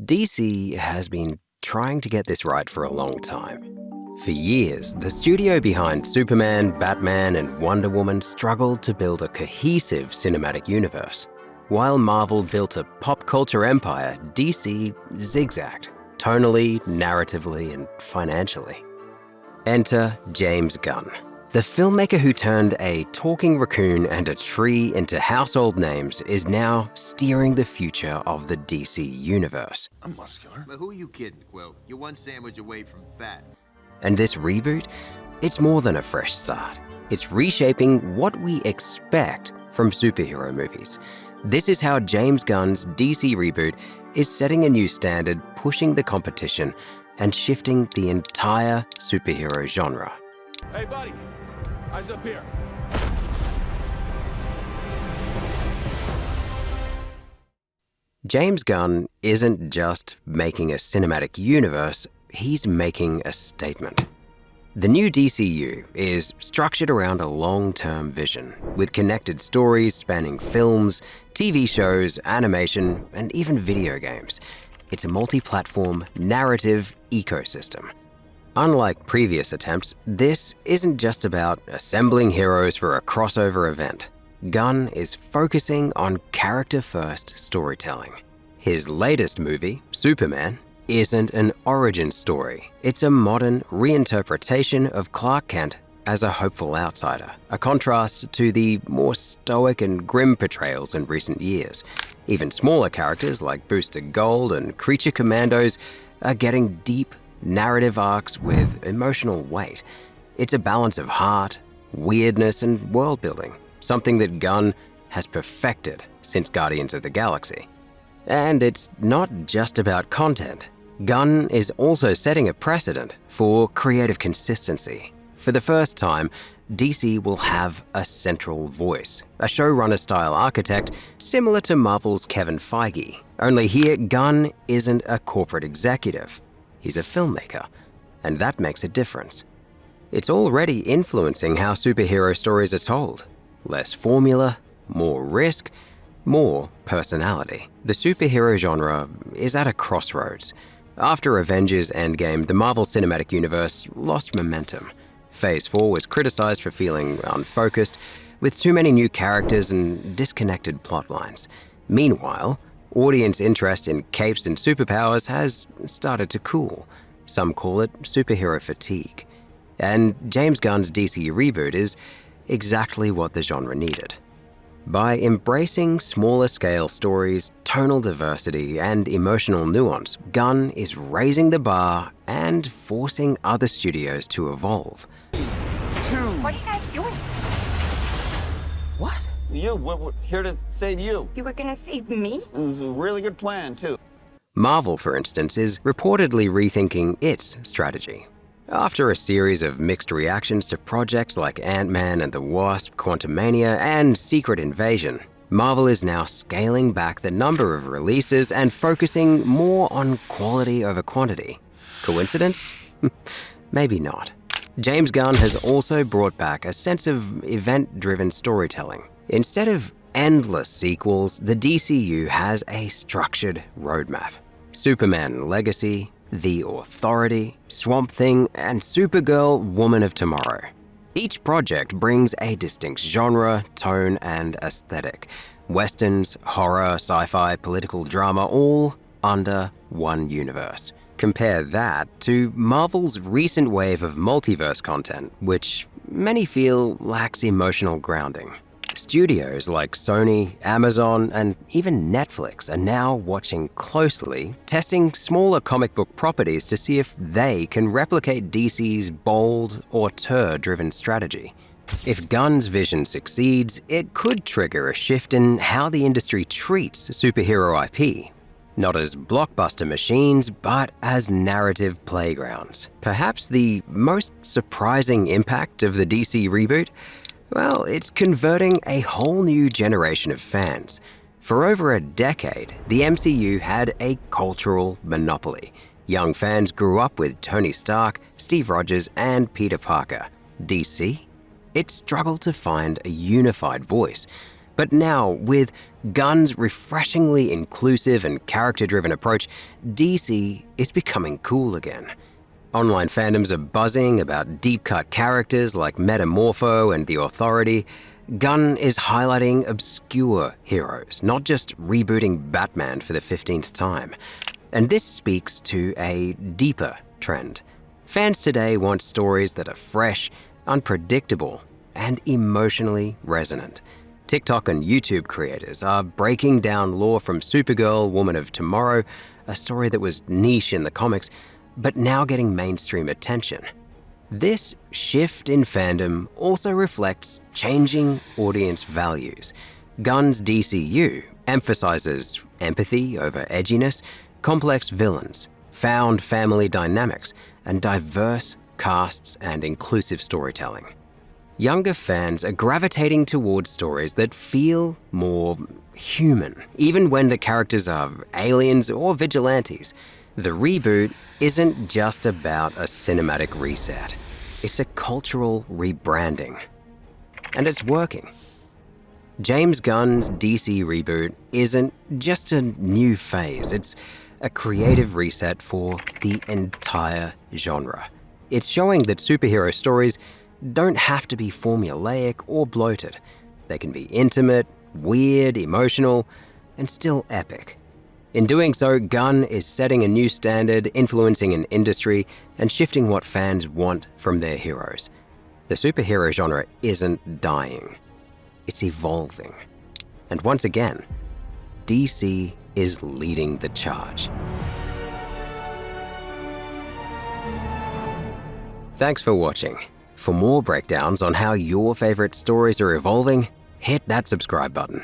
DC has been trying to get this right for a long time. For years, the studio behind Superman, Batman, and Wonder Woman struggled to build a cohesive cinematic universe. While Marvel built a pop culture empire, DC zigzagged, tonally, narratively, and financially. Enter James Gunn, the filmmaker who turned a talking raccoon and a tree into household names is now steering the future of the DC universe. I'm muscular. But who are you kidding, Quill? You're one sandwich away from fat. And this reboot, it's more than a fresh start. It's reshaping what we expect from superhero movies. This is how James Gunn's DC reboot is setting a new standard, pushing the competition, and shifting the entire superhero genre. Hey, buddy. Eyes up here. James Gunn isn't just making a cinematic universe, he's making a statement. The new DCU is structured around a long-term vision, with connected stories spanning films, TV shows, animation, and even video games. It's a multi-platform narrative ecosystem. Unlike previous attempts, this isn't just about assembling heroes for a crossover event. Gunn is focusing on character-first storytelling. His latest movie, Superman, isn't an origin story. It's a modern reinterpretation of Clark Kent as a hopeful outsider, a contrast to the more stoic and grim portrayals in recent years. Even smaller characters like Booster Gold and Creature Commandos are getting deep narrative arcs with emotional weight. It's a balance of heart, weirdness, and world building, something that Gunn has perfected since Guardians of the Galaxy. And it's not just about content. Gunn is also setting a precedent for creative consistency. For the first time, DC will have a central voice, a showrunner-style architect similar to Marvel's Kevin Feige. Only here, Gunn isn't a corporate executive. He's a filmmaker, and that makes a difference. It's already influencing how superhero stories are told. Less formula, more risk, more personality. The superhero genre is at a crossroads. After Avengers Endgame, the Marvel Cinematic Universe lost momentum. Phase 4 was criticized for feeling unfocused, with too many new characters and disconnected plotlines. Meanwhile, audience interest in capes and superpowers has started to cool. Some call it superhero fatigue. And James Gunn's DC reboot is exactly what the genre needed. By embracing smaller-scale stories, tonal diversity, and emotional nuance, Gunn is raising the bar and forcing other studios to evolve. What are you guys doing? What? We're here to save you. You were gonna save me? It was a really good plan, too. Marvel, for instance, is reportedly rethinking its strategy. After a series of mixed reactions to projects like Ant-Man and the Wasp, Quantumania, and Secret Invasion, Marvel is now scaling back the number of releases and focusing more on quality over quantity. Coincidence? Maybe not. James Gunn has also brought back a sense of event-driven storytelling. Instead of endless sequels, the DCU has a structured roadmap. Superman Legacy, The Authority, Swamp Thing, and Supergirl Woman of Tomorrow. Each project brings a distinct genre, tone, and aesthetic. Westerns, horror, sci-fi, political drama, all under one universe. Compare that to Marvel's recent wave of multiverse content, which many feel lacks emotional grounding. Studios like Sony, Amazon, and even Netflix are now watching closely, testing smaller comic book properties to see if they can replicate DC's bold, auteur-driven strategy. If Gunn's vision succeeds, it could trigger a shift in how the industry treats superhero IP. Not as blockbuster machines, but as narrative playgrounds. Perhaps the most surprising impact of the DC reboot? Well, it's converting a whole new generation of fans. For over a decade, the MCU had a cultural monopoly. Young fans grew up with Tony Stark, Steve Rogers, and Peter Parker. DC? It struggled to find a unified voice. But now, with Gunn's refreshingly inclusive and character-driven approach, DC is becoming cool again. Online fandoms are buzzing about deep-cut characters like Metamorpho and The Authority. Gunn is highlighting obscure heroes, not just rebooting Batman for the 15th time. And this speaks to a deeper trend. Fans today want stories that are fresh, unpredictable, and emotionally resonant. TikTok and YouTube creators are breaking down lore from Supergirl, Woman of Tomorrow, a story that was niche in the comics, but now getting mainstream attention. This shift in fandom also reflects changing audience values. Gunn's DCU emphasizes empathy over edginess, complex villains, found family dynamics, and diverse casts and inclusive storytelling. Younger fans are gravitating towards stories that feel more human, even when the characters are aliens or vigilantes. The reboot isn't just about a cinematic reset. It's a cultural rebranding. And it's working. James Gunn's DC reboot isn't just a new phase, it's a creative reset for the entire genre. It's showing that superhero stories don't have to be formulaic or bloated. They can be intimate, weird, emotional, and still epic. In doing so, Gunn is setting a new standard, influencing an industry, and shifting what fans want from their heroes. The superhero genre isn't dying. It's evolving. And once again, DC is leading the charge. Thanks for watching. For more breakdowns on how your favorite stories are evolving, hit that subscribe button.